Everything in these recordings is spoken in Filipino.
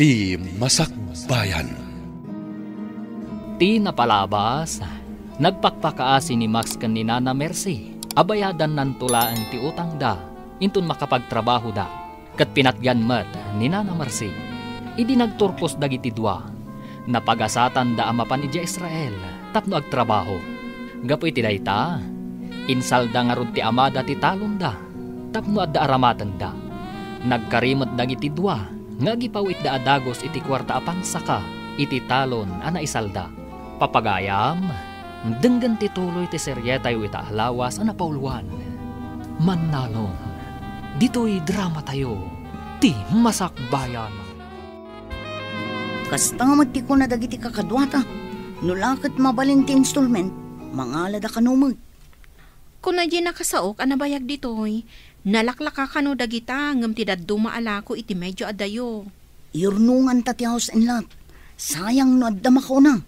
Ti Masakbayan. Ti napalabas, nagpakpakaasi ni Max kan ni Nana Mercy. Abayadan nan tulaan ti utang da, intun makapagtrabaho da. Kat pinatyan mat ni Nana Mercy. Idi nagturpos dagiti dua. Napagasatan da amapan ija Israel, tapno agtrabaho. Gapoy ti dayta, insalda nga rod ti amada ti talon da, tapno adda aramatan da. Nagkarimot dagiti dua, nga gipawit da adagos iti kwarta apang saka, iti talon ana isalda. Papagayam, denggan ti tuloy ti seryetay ita lawas ana pauluan. Manalong, dito'y drama tayo, ti Masakbayan. Kastamad ti ko na dagiti kakadwata, nulakit mabalin ti installment, mangalada kanumag. Kung na di nakasaok, anabayag dito'y, nalaklaka kano dagita, ngam ti daduma alako iti medyo adayo. Irnungan ta ti house and lot, sayang no adda makuna.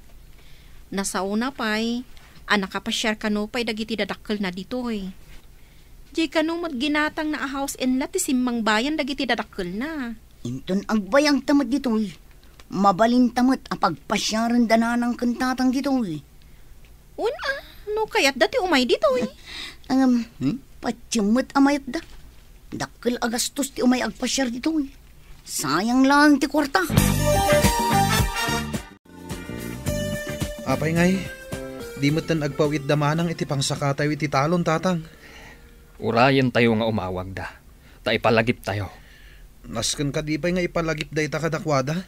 Nasauna pa'y, anakapasyar kano pa'y dagiti dadakkel na dito'y. Di kano ginatang na a house and lot, ti simmang bayan dagiti dadakkel na. Inton agbayang tamad dito'y. Mabalin tamat apagpasyaran dananang kantatang dito'y. Una, no kayat dati umay dito'y. Patyamot amayat da. Dakkel agastos ti umay agpasyar dito'y. Sayang lang ti kwarta. Apay ngay, di mo tan agpawit damanang iti pangsakataw iti talon, tatang. Urayan tayo nga umawag da. Ta ipalagip tayo. Nasken ka di pa'y nga ipalagip da ita kadakwada?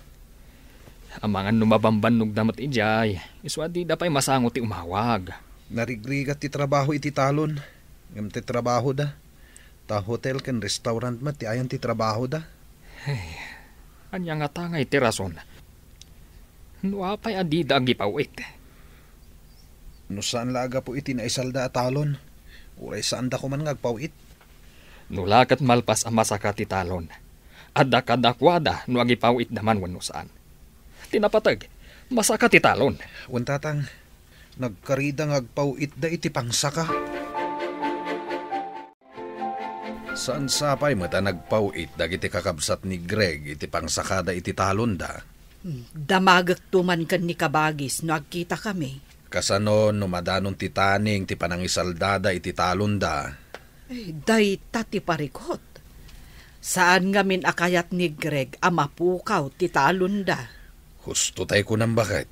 Amangan numabambanog damat ijay. Iswadi da pa'y masango ti umawag. Narigrigat ti trabaho iti talon. Ngam ti trabaho da. Ta hotel ken restaurant mat ti ayan ti trabaho da. Hey, anya nga tangay ti rason. Nuapay adida ang gipawit. No saan laga po iti naisalda a talon? Uray saan da ko man ngagpawit? Nulakat malpas ang masaka ti talon. Adda kadakwada no agipawit naman wano saan. Tinapatag, masaka ti talon. Tatang, nagkarida ngagpawit da iti pangsaka. Saan sapay mata nagpawit dagiti kakabsat ni Greg iti pangsakada iti talon da? Damagak tuman kan ni kabagis no agkita kami. Kasano no madanon ti taning ti panangisaldada iti talon da? Day tati parikot. Saan ngamin akayat ni Greg amapukaw ti talon da? Husto tay ko nang bakit.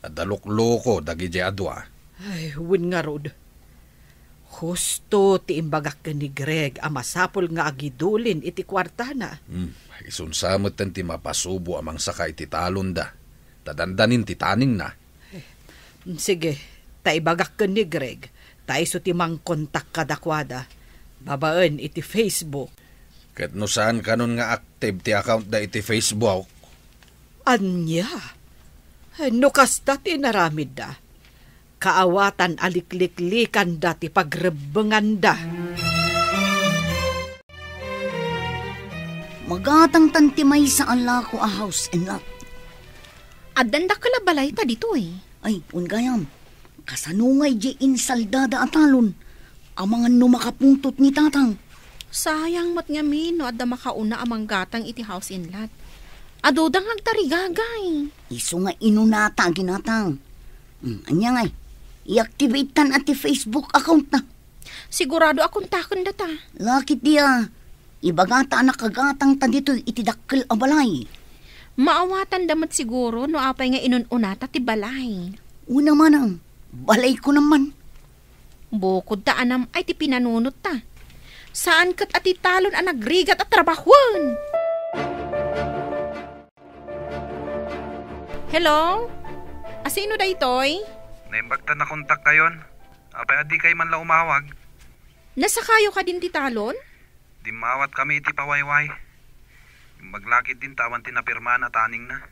Adalok-loko dagi adwa. Ay, win nga rod. Husto ti imbagak ka ni Greg amasapol nga agidulin iti kwarta na. Isunsamot ti mapasubo amang saka iti talon da. Tadandanin ti taning na. Sige, taibagak ka ni Greg. Taiso ti mang kontak kadakwada. Babaan iti Facebook. Ket no saan kanon nga active ti account da iti Facebook? Anya? No kasta ti naramid da. Kaawatan alikliklikan da ti pagrebengan da. Magatang tantimay sa alako a house and lot. Adanda kalabalay ta dito eh. Ay, gayam. Kasanungay di insaldada atalon. Amangan no makapuntot ni tatang. Sayang mat nga min no adda makauna amang gatang iti house in lot. Adodang agtarigagay. Iso nga inunata ginatang. Anya ngay, i-activate tan at Facebook account na. Sigurado akong takon data. Lakit dia, ibagata anak kagatang ta dito itidakkel a balay. Maawatan damat siguro no apay nga inununata ti balay. Una manang, balay ko naman. Bukod ta anam ay ti pinanunot ta. Saan kat ati talon ang nagrigat at trabahon? Hello? Asino da itoy? Naimbagta na kontak kayon. Apay adi kay man la umawag. Nasa kayo ka din ti talon? Dimawat kami iti pawayway. Maglakit din tawan tinapirma na taning na.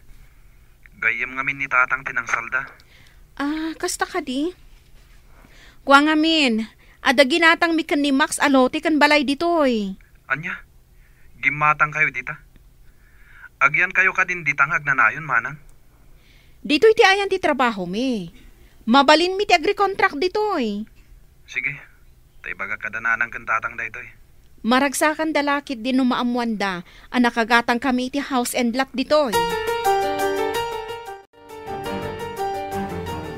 Gayem ngamin ni tatang tinangsalda. Kasta ka di? Kwa ngamin, ada ginatang mikan ni Max alote kan balay ditoy. Anya? Gimatang kayo dita? Agyan kayo ka din ditang agnanayon manang? Dito'y ti ayan ti trabaho mi. Mabalin mi ti agri-contract dito'y. Sige, tay baga kadananang kantatang da ito'y. Maragsakan dalakit din numaamuan da, ang nakagatang kami iti house and lot ditoy.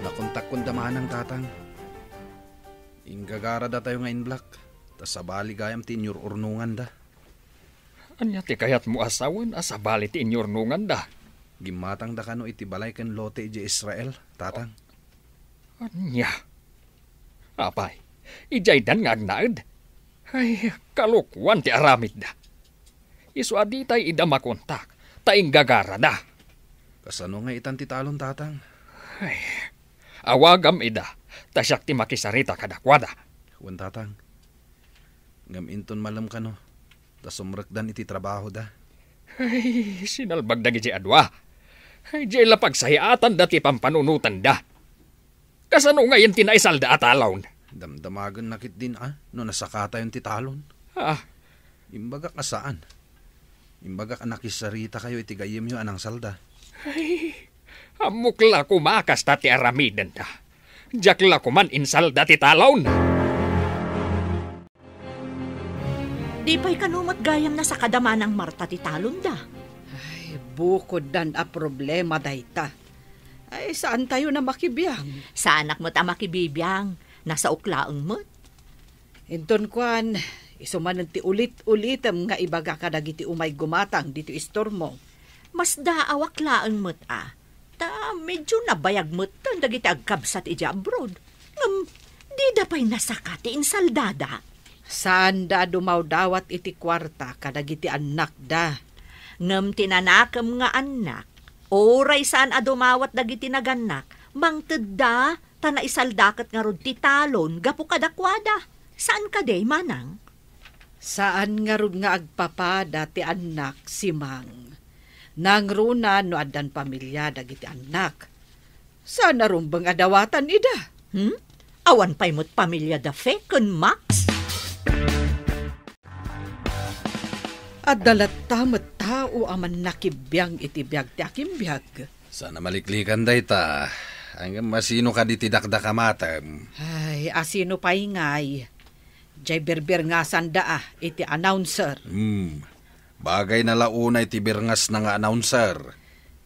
Nakontak kong damaan ng tatang. Inggagara da tayo nga in black. Tas sabali gayam tinyor urnungan da. Anya ti kayat mo asawan asabali ti inyornungan da. Gimatang da kano iti balay ken lote iti Israel, tatang. Anya. Apay, ijay dan nga agnaed. Ay, kalukwan ti aramid da. Isu aditay ida makontak, taing gagara da. Kasano nga itan ti talon, tatang? Ay, awagam ida, tasyak ti makisarita kadakwada. Wan, tatang. Ngam inton malam kano, tas sumrekdan iti trabaho da. Ay, sinalbag da giti adwa. Ay, jay lapag sahiatan da ti pampanunutan da. Kasano ngayon tinaisal da atalawn? Damdamagan nakit din no nasakata yung titalon. Imbaga ka saan? Imbaga ka nakisarita kayo iti gayem yung anang salda. Ay, amukla kumakas ta ti aramidan da. Jakla kuman insalda ti talawn. Di pa'y kanumat gayam na sa kadaman ng Marta ti talon da. Ay, bukod dan a problema dayta. Ay, saan tayo na makibiyang? Sa anak mo't ang makibibiyang, nasa uklaang mo't. Inton kwan, isumanan ti ulit-ulitem nga ibaga ka dagiti umay gumatang dito istormo. Mas daawak laang mo't Ta medyo nabayag mo't tan dagiti agkabsat iti abroad. Di da pa'y nasakati insaldada. Saan da dumaw dawat iti kwarta kadagiti anak da? Ngem tinanakam nga anak, oray saan adumawat dagiti naganak, mangted da, tana isaldakat nga rod ti talon, gapu kadakwada. Saan ka day, manang? Saan nga rod nga agpapada ti anak si Mang? Nangruna no adan pamilya dagiti anak. Saan na rumbang adawatan ida? Awan pa'y mo't pamilya da fekon, Max? At dalat tamat tao aman nakibiyang iti biyag ti akimbiyag. Sana maliklikan dayta. Hanggang masino ka di tidakda kamatam. Ay, asino pa ingay. Jay berber nga sanda iti announcer. Bagay na launa iti birngas na nga announcer.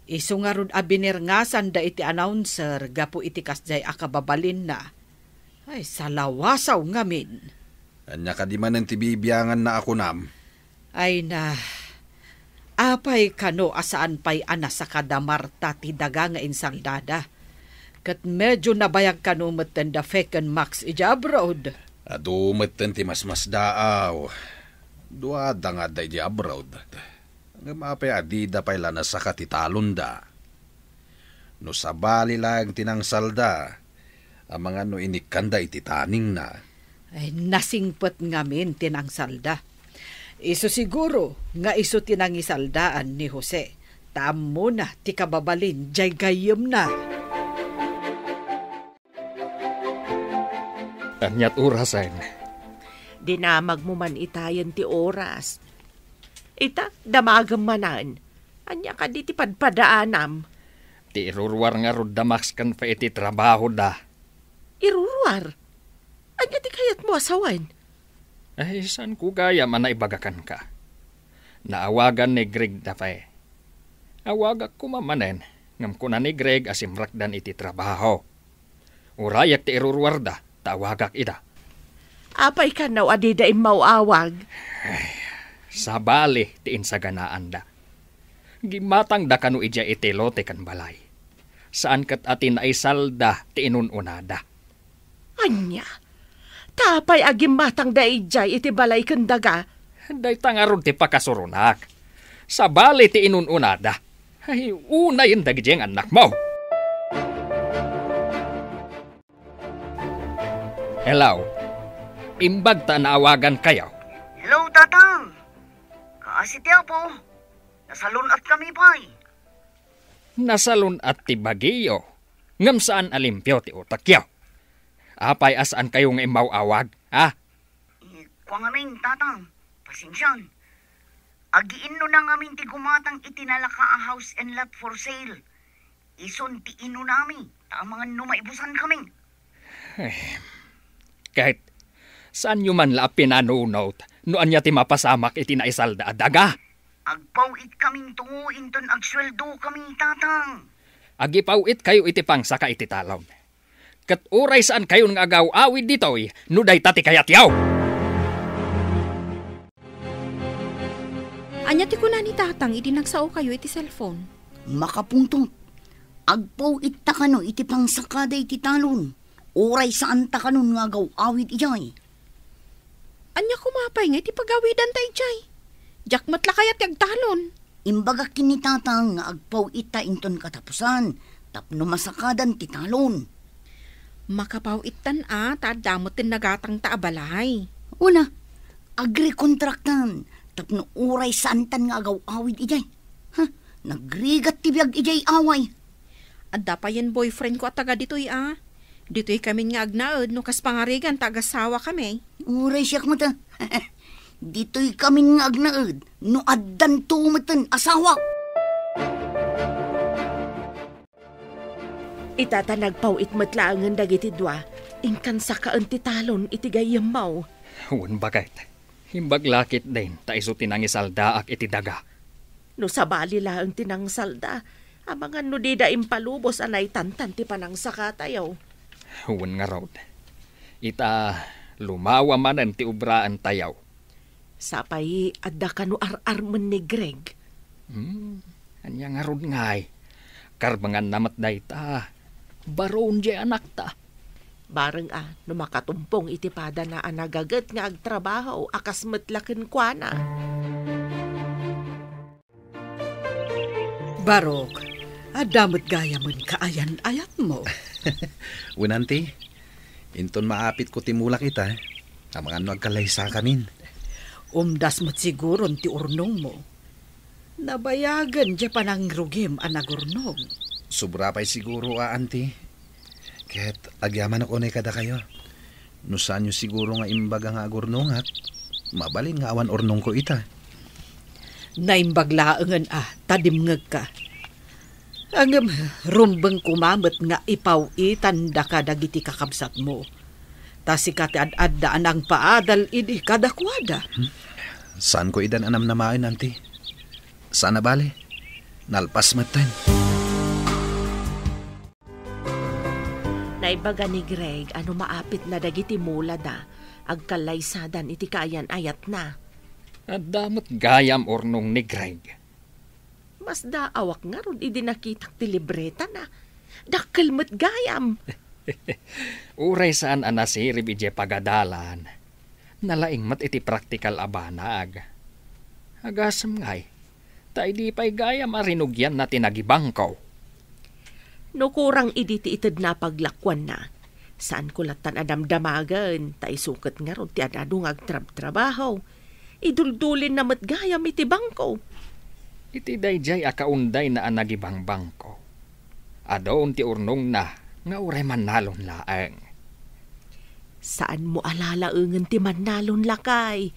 Isu nga rod abinir nga sanda iti announcer, gapu iti kasjay akababalin na. Ay, salawasaw ngamin. Anya ka di man ang tibibiyangan na ako nam. Ay na, apay kano asaan pa'y anas sa kadamarta ti daga nga insaldada. Kat medyo nabayag kano matan da feken Max ija abroad. Ado matan ti mas daaw. Duada nga da ija abroad. Nga mapay adida pa'y lanas sa katitalon da. No sabali lang tinang salda, ang mga no inikanda iti taning na. Ay nasingpet ngamin tinang salda. Iso siguro nga iso tinangisaldaan ni Jose. Tamo na ti kababalin, jay gayem na. Anyat urasan. Dinamag mo man itayan ti oras. Ita, damagam manan. Anya ka di ti padpadaanam. Ti irurwar nga rod damax kan pa iti trabaho da. Irurwar? Anya ti kayat mo asawan? Ay, saan ko gaya man naibagakan ka? Naawagan ni Greg da pa Awagak ko mamanen, ngam ko na ni Greg asimrakdan iti trabaho. Urayak ti irurwar da, tawagak ida. Apay ka na adida imawawag. Sabali ti insaganaan da. Gimatang da kanu ija iti lote kan balay. Saan kat atin ay salda ti inununada. Anya? Tapay agim matang daijay iti balay kandaga. Day tangarod ti pakasurunak. Sa bali ti inununada. Ay, una yung dagijeng anak mo. Hello. Imbag ta naawagan kayo. Hello, tatang. Kaasiti po. Nasalun at kami pa'y. Nasalun at ti Baguio. Ngam saan alimpyo ti utakyaw. Apay asaan kayo nga imawawag, ha? Kwa ngamin, tatang. Pasensyan. Agiin no na ngamin ti gumatang itinalaka a house and lot for sale. Ison ti ino nami. Ta mga numaibusan kami. Kahit Saan nyo man la pinanunot, noan niya ti mapasamak iti naisalda adaga? Agpawit kaming tungo inton agsweldo kami tatang. Agipawit kayo iti pangsaka iti talon. Kat uray saan kayo nga agaw-awid ditoy, nuday tati kayat yaw. Anya ti kuna ni tatang, iti nagsao kayo iti cellphone. Makapuntot. Agpawit ta kano iti pangsakada iti talon. Uray saan ta kanon nga agaw-awid ijay. Anya kumapay nga iti pagawidan tayo jay. Jak matla kayat yagtalon. Imbaga kinitatang nga agpawit ta inton katapusan. Tapno masakadan ti talon. Makapawitan tadamot tin nagatang taabalay. Una, agri-kontraktan. Tapno uray santan nga agaw-awid ijay. Nagrigat ti biyag ijay away. Adda pa yan boyfriend ko at taga dito'y Dito'y kami nga agnaod no kas pangarigan tagasawa kami. Uray siyak mo ta. Dito'y kami nga agnaod no addan tumatan asawa. Itata nagpawit matlaangan dagiti dua. Ingkan sa kaan ti talon iti gayam mau. Huwag bakit. Himbag lakit din, taiso tinangisalda ak iti daga. No sabali lang tinang salda, amangan no di da impalubos anay tantan ti panang sakatayaw. Huwag nga raw. Ita lumawa manan ti ubraan tayaw. Sapay adda ka no ar-arman ni Greg. Anya nga raw ngay. Karbangan namat day ta. Baron di anak ta. Bareng no makatumpong itipada na anagagat nga agtrabaho akas matlaken kwa na. Barok, adamot gaya mon kaayan-ayat mo. Unanti, inton maapit ko timulak ita, amang ano agkalaysa kamin. Umdas mo't siguro ti urnong mo. Nabayagan di pa nang rugim anagurnong. Sobra pa'y siguro, anti. Kaya't agyaman ako na kada kayo. No saan nyo siguro nga imbaga nga agurnong at mabalin nga awan urnong ko ita. Naimbaglaangan tadimngag ka. Ang rumbang kumamot nga ipawitan da ka dagiti kakabsat mo. Tasi kati ad-addaan ang paadal idi kadakwada. Saan ko idan anam na main, anti? Saan na bali? Nalpas matan. Naibaga ni Greg ano maapit na dagiti mula da. Agkalaysadan iti kayan ayat na. At damot gayam ornong ni Greg. Mas daawak nga ron idi nakitak ti libreta na. Dakkel mo't gayam. Uray saan anasirib ije pagadalan. Nalaing mat iti praktikal abanag. Agasam ngay. Ta di pa'y gayam arinugyan na tinagibangkaw. No kurang idi ti itid na paglakwan na. Saan ko latan adamdamagan. Ta isukat nga ron ti adadong agtrab-trabaho. Iduldulin na matgayam iti bangko. Iti dayjay akaunday na anagibang bangko. Adoon ti urnong na nga uray manalon laeng. Saan mo alalaengan ti manalon lakay?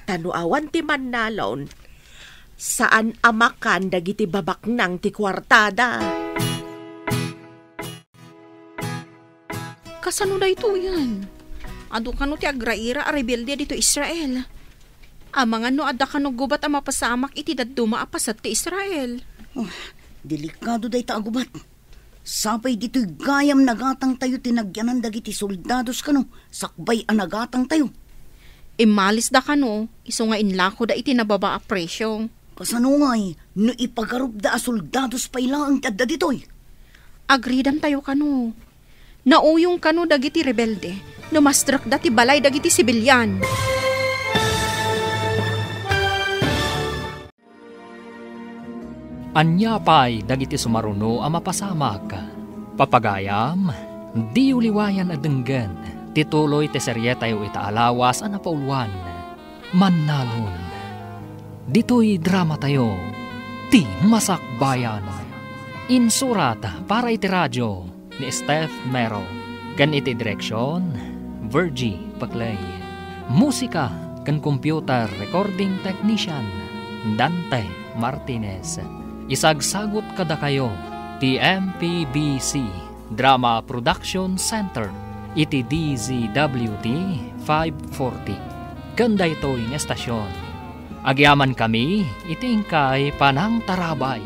Tanuawan ti manalon. Saan amakan dagiti babaknang ti kwartada? Kasano na ito yan? Ado ka no ti agraira a rebelde dito Israel. Amangan no adda ka no gubat ang mapasamak iti daduma apasat ti Israel. Delikado day ta agubat. Sapay dito'y gayam nagatang tayo tinagyanan dagiti soldados kano. Sakbay ang nagatang tayo. Imalis da ka no, iso nga inlako da iti nababa a presyo. Kasano ngay, no ipagarup da a soldados pa ilang adda dito'y. Agridan tayo kano. Nauyong kano dagiti rebelde. Numastrak da ti balay dagiti sibilyan. Anya pa'y dagiti sumaruno a mapasamak. Papagayam, di uliwayan a denggan. Tituloy te seryetayo itaalawas a napauluan. Manalon. Dito'y drama tayo. Ti Masakbayan. Insurat para iti radyo ni Steph Mero. Kan iti direksyon, Virgie Paclay. Musika kan computer recording technician, Dante Martinez. Isagsagot kada kayo, TMPBC Drama Production Center. iti DZWT 540. Ganda ito yung estasyon. Agyaman kami, itingkay panang tarabay.